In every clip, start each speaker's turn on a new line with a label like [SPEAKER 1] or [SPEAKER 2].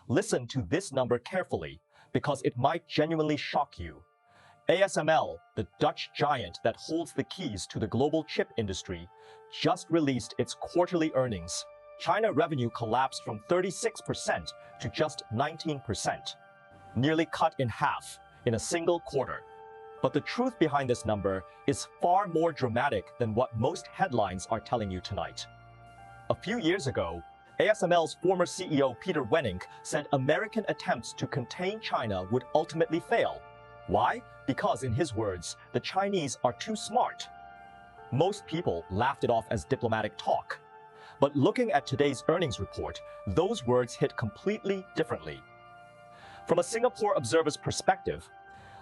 [SPEAKER 1] Listen to this number carefully, because it might genuinely shock you. ASML, the Dutch giant that holds the keys to the global chip industry, just released its quarterly earnings. China revenue collapsed from 36% to just 19%, nearly cut in half in a single quarter. But the truth behind this number is far more dramatic than what most headlines are telling you tonight. A few years ago, ASML's former CEO Peter Wennink said American attempts to contain China would ultimately fail. Why? Because, in his words, the Chinese are too smart. Most people laughed it off as diplomatic talk. But looking at today's earnings report, those words hit completely differently. From a Singapore observer's perspective,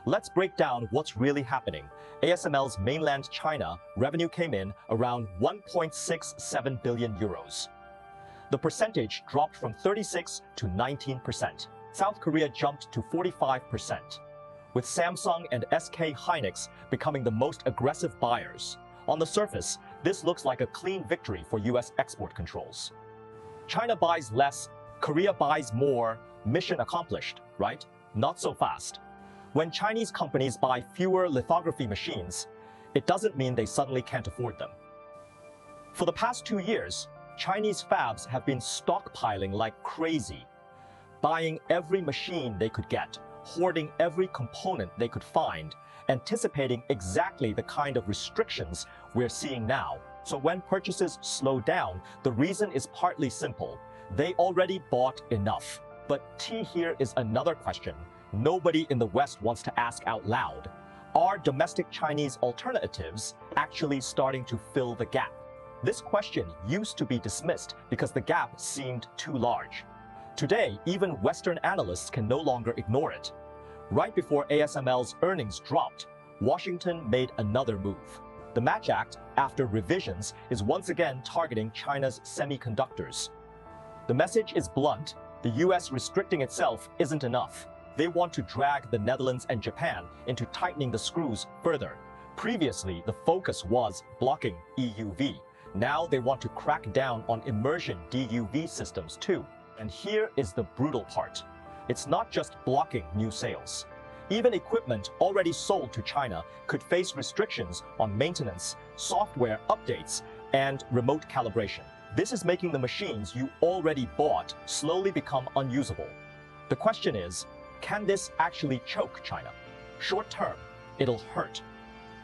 [SPEAKER 1] let's break down what's really happening. ASML's mainland China revenue came in around 1.67 billion euros. The percentage dropped from 36 to 19%. South Korea jumped to 45%, with Samsung and SK Hynix becoming the most aggressive buyers. On the surface, this looks like a clean victory for US export controls. China buys less, Korea buys more, mission accomplished, right? Not so fast. When Chinese companies buy fewer lithography machines, it doesn't mean they suddenly can't afford them. For the past 2 years, Chinese fabs have been stockpiling like crazy, buying every machine they could get, hoarding every component they could find, anticipating exactly the kind of restrictions we're seeing now. So when purchases slow down, the reason is partly simple. They already bought enough. But here is another question nobody in the West wants to ask out loud. Are domestic Chinese alternatives actually starting to fill the gap? This question used to be dismissed because the gap seemed too large. Today, even Western analysts can no longer ignore it. Right before ASML's earnings dropped, Washington made another move. The Match Act, after revisions, is once again targeting China's semiconductors. The message is blunt. The US restricting itself isn't enough. They want to drag the Netherlands and Japan into tightening the screws further. Previously, the focus was blocking EUV. Now they want to crack down on immersion DUV systems too. And here is the brutal part. It's not just blocking new sales. Even equipment already sold to China could face restrictions on maintenance, software updates, and remote calibration. This is making the machines you already bought slowly become unusable. The question is, can this actually choke China? Short term, it'll hurt.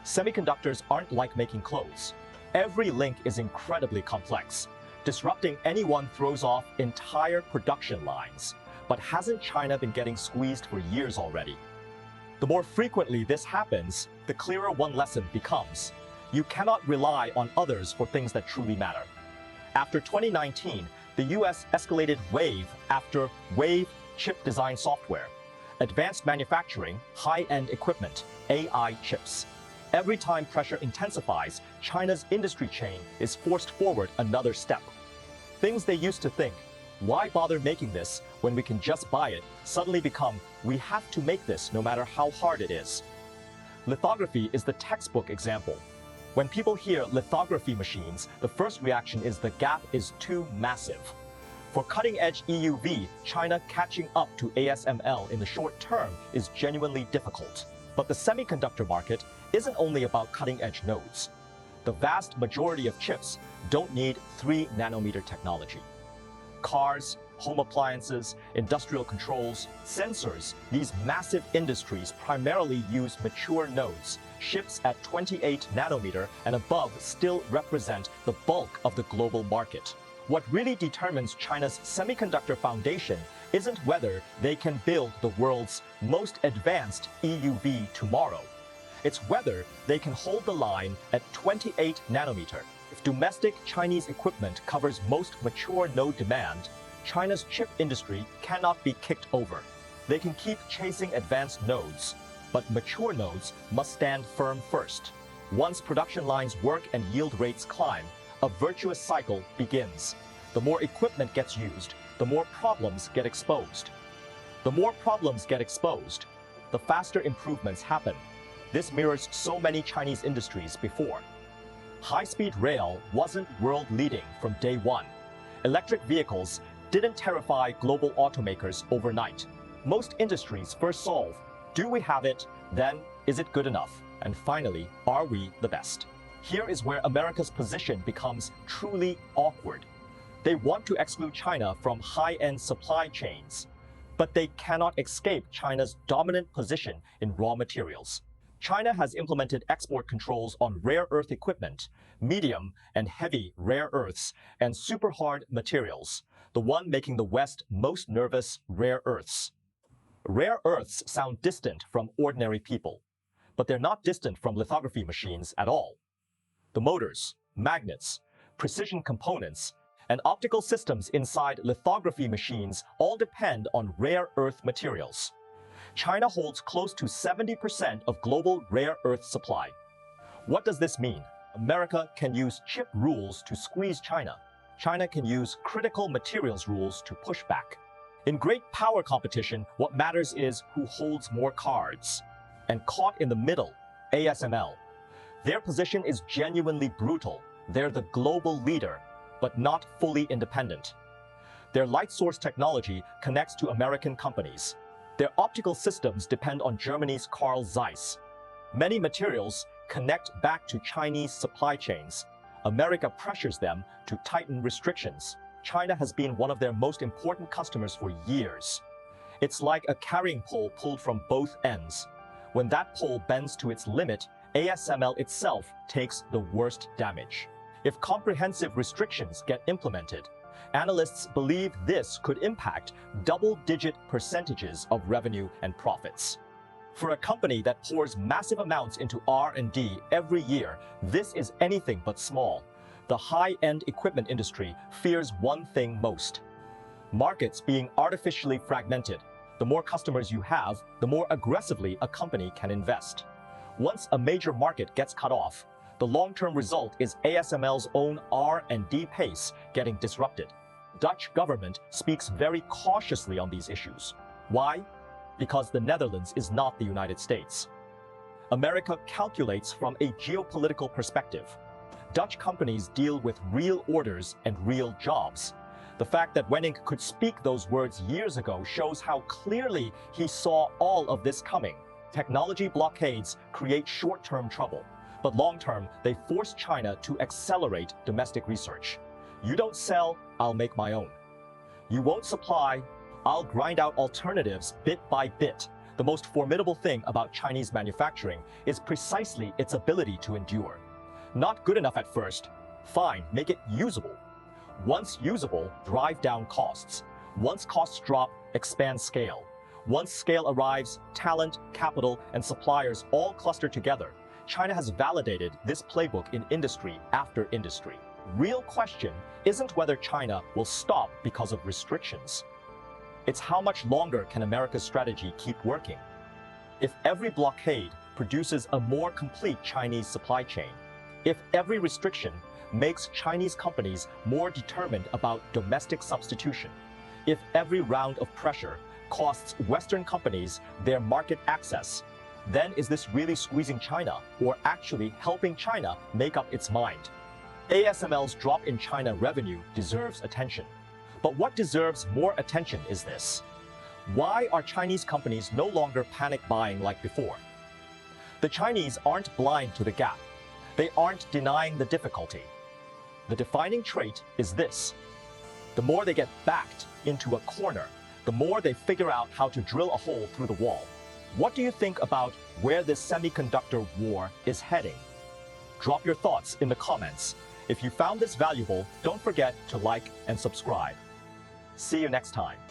[SPEAKER 1] Semiconductors aren't like making clothes. Every link is incredibly complex. Disrupting anyone throws off entire production lines. But hasn't China been getting squeezed for years already? The more frequently this happens, the clearer one lesson becomes. You cannot rely on others for things that truly matter. After 2019, the US escalated wave after wave chip design software, advanced manufacturing, high-end equipment, AI chips. Every time pressure intensifies, China's industry chain is forced forward another step. Things they used to think, why bother making this when we can just buy it, suddenly become, we have to make this no matter how hard it is. Lithography is the textbook example. When people hear lithography machines, the first reaction is the gap is too massive. For cutting-edge EUV, China catching up to ASML in the short term is genuinely difficult. But the semiconductor market isn't only about cutting-edge nodes. The vast majority of chips don't need 3-nanometer technology. Cars, home appliances, industrial controls, sensors, these massive industries primarily use mature nodes. Chips at 28 nanometer and above still represent the bulk of the global market. What really determines China's semiconductor foundation isn't whether they can build the world's most advanced EUV tomorrow. It's whether they can hold the line at 28 nanometer. If domestic Chinese equipment covers most mature node demand, China's chip industry cannot be kicked over. They can keep chasing advanced nodes, but mature nodes must stand firm first. Once production lines work and yield rates climb, a virtuous cycle begins. The more equipment gets used, the more problems get exposed. The more problems get exposed, the faster improvements happen. This mirrors so many Chinese industries before. High-speed rail wasn't world-leading from day one. Electric vehicles didn't terrify global automakers overnight. Most industries first solve, do we have it? Then, is it good enough? And finally, are we the best? Here is where America's position becomes truly awkward. They want to exclude China from high-end supply chains, but they cannot escape China's dominant position in raw materials. China has implemented export controls on rare earth equipment, medium and heavy rare earths, and super hard materials, the one making the West most nervous: rare earths. Rare earths sound distant from ordinary people, but they're not distant from lithography machines at all. The motors, magnets, precision components, and optical systems inside lithography machines all depend on rare earth materials. China holds close to 70% of global rare earth supply. What does this mean? America can use chip rules to squeeze China. China can use critical materials rules to push back. In great power competition, what matters is who holds more cards. And caught in the middle, ASML. Their position is genuinely brutal. They're the global leader, but not fully independent. Their light source technology connects to American companies. Their optical systems depend on Germany's Carl Zeiss. Many materials connect back to Chinese supply chains. America pressures them to tighten restrictions. China has been one of their most important customers for years. It's like a carrying pole pulled from both ends. When that pole bends to its limit, ASML itself takes the worst damage. If comprehensive restrictions get implemented, analysts believe this could impact double-digit percentages of revenue and profits. For a company that pours massive amounts into R&D every year, this is anything but small. The high-end equipment industry fears one thing most: markets being artificially fragmented. The more customers you have, the more aggressively a company can invest. Once a major market gets cut off, the long-term result is ASML's own R&D pace getting disrupted. Dutch government speaks very cautiously on these issues. Why? Because the Netherlands is not the United States. America calculates from a geopolitical perspective. Dutch companies deal with real orders and real jobs. The fact that Wennink could speak those words years ago shows how clearly he saw all of this coming. Technology blockades create short-term trouble, but long-term, they force China to accelerate domestic research. You don't sell, I'll make my own. You won't supply, I'll grind out alternatives bit by bit. The most formidable thing about Chinese manufacturing is precisely its ability to endure. Not good enough at first, fine, make it usable. Once usable, drive down costs. Once costs drop, expand scale. Once scale arrives, talent, capital, and suppliers all cluster together. China has validated this playbook in industry after industry. Real question isn't whether China will stop because of restrictions. It's how much longer can America's strategy keep working? If every blockade produces a more complete Chinese supply chain, if every restriction makes Chinese companies more determined about domestic substitution, if every round of pressure costs Western companies their market access, then is this really squeezing China or actually helping China make up its mind? ASML's drop in China revenue deserves attention. But what deserves more attention is this: why are Chinese companies no longer panic buying like before? The Chinese aren't blind to the gap. They aren't denying the difficulty. The defining trait is this: the more they get backed into a corner, the more they figure out how to drill a hole through the wall. What do you think about where this semiconductor war is heading? Drop your thoughts in the comments. If you found this valuable, don't forget to like and subscribe. See you next time.